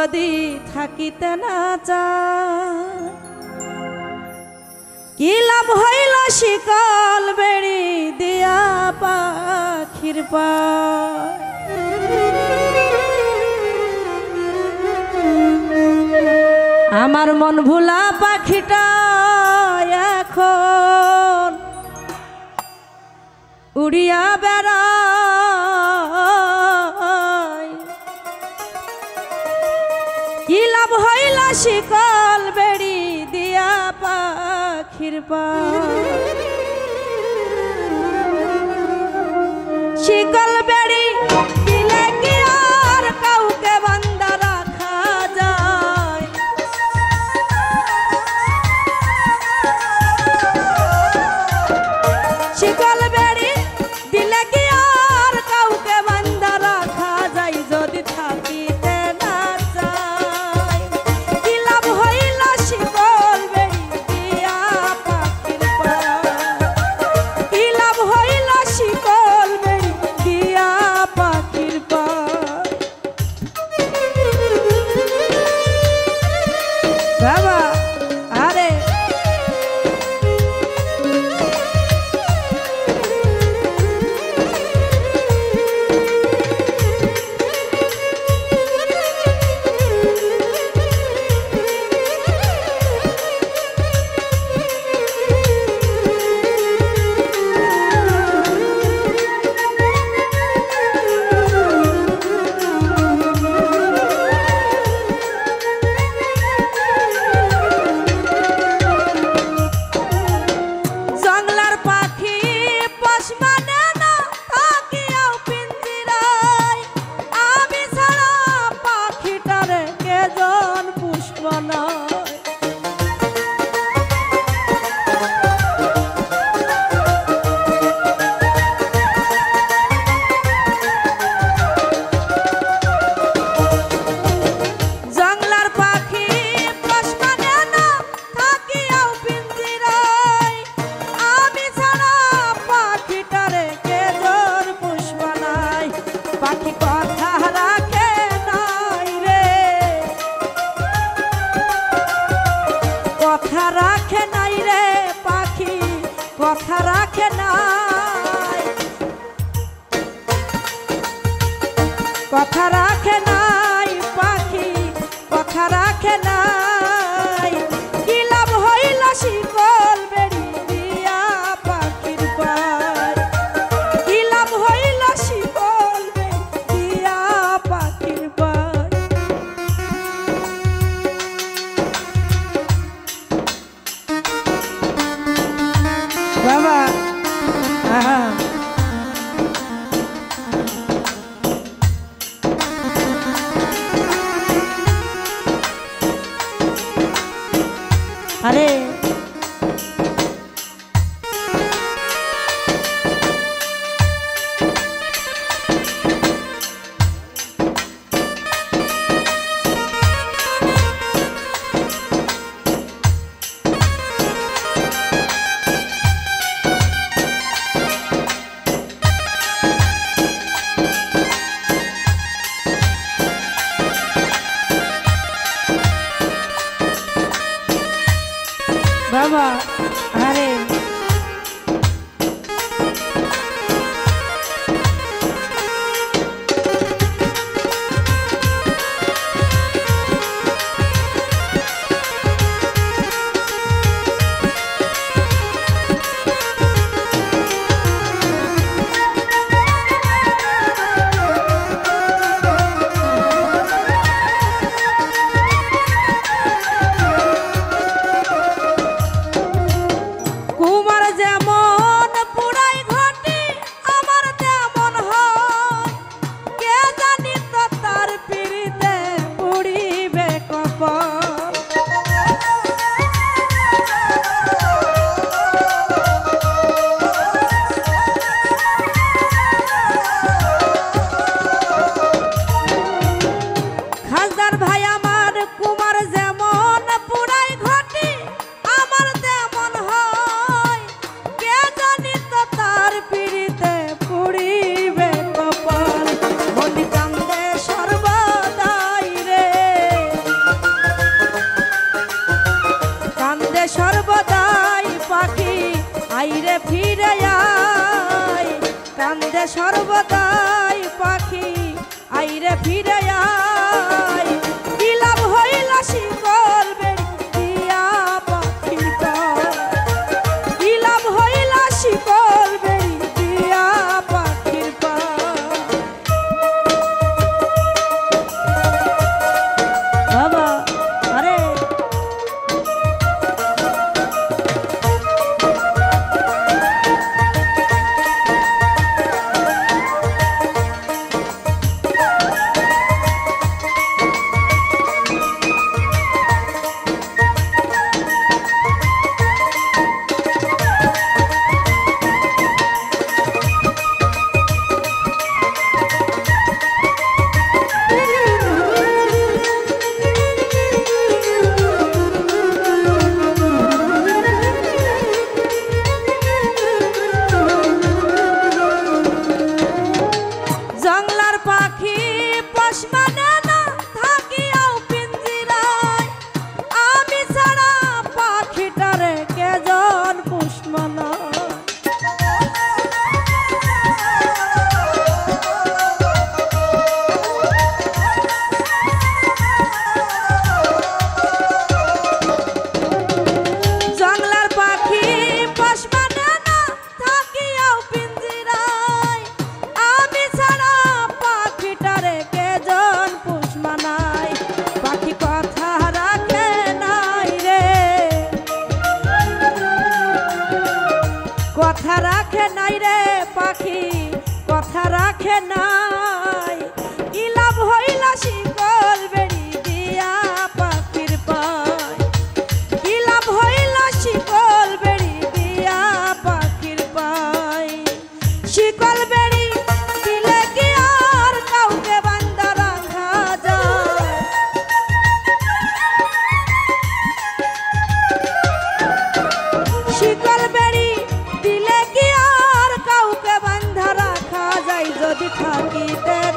যদি থাকিতে না চায় কি লাভ হইল শিকল বেড়ি দিয়া পাখির পায়। আমার মন ভোলা পাখিটা এখন উড়িয়া বেড়ায় কি লাভ হইল শিকল বেড়ি দিয়া পাখির পায়। শিকল বেড়ি দিলে কি আর কাউকে বান্ধা রাখা যায়। শিকল বেড়ি দিলে কি আর কাউকে বান্ধা রাখা যায় যদি থাকিতে না চায়। কি লাভ হইল শিকল বেড়ি দিয়া পাখির পায়। কি লাভ হইল শিকল বেড়ি দিয়া পাখির পায়। বাবা আরে কথা রাখে নাই রে পাখি কথা রাখে নাই। কথা রাখে নাই পাখি কথা রাখে নাই। কি লাভ হইল শিকল বেড়ি দিয়া পাখির পায়। কি লাভ হইল শিকল বেড়ি দিয়া পাখির পায়। বাবা আরে কাঁদে সর্বদাই পাখি আইরে ফিরে আয় কি লাভ হইল শিকল বেড়ি দিয়া পাখির পায় কি লাভ হইল শিকল বেড়ি দিয়া পাখির পায় বাবা আরে কথা রাখে নাই রে পাখি কথা রাখে নাই কি লাভ হইল শিকল বেড়ি দিয়া পাখির পায় কি লাভ হইল শিকল বেড়ি দিয়া পাখির পায় শিকল বেড়ি দিলে কি আর কাউকে বান্ধা রাখা যায় শিকল বেড়ি যদি থাকিতে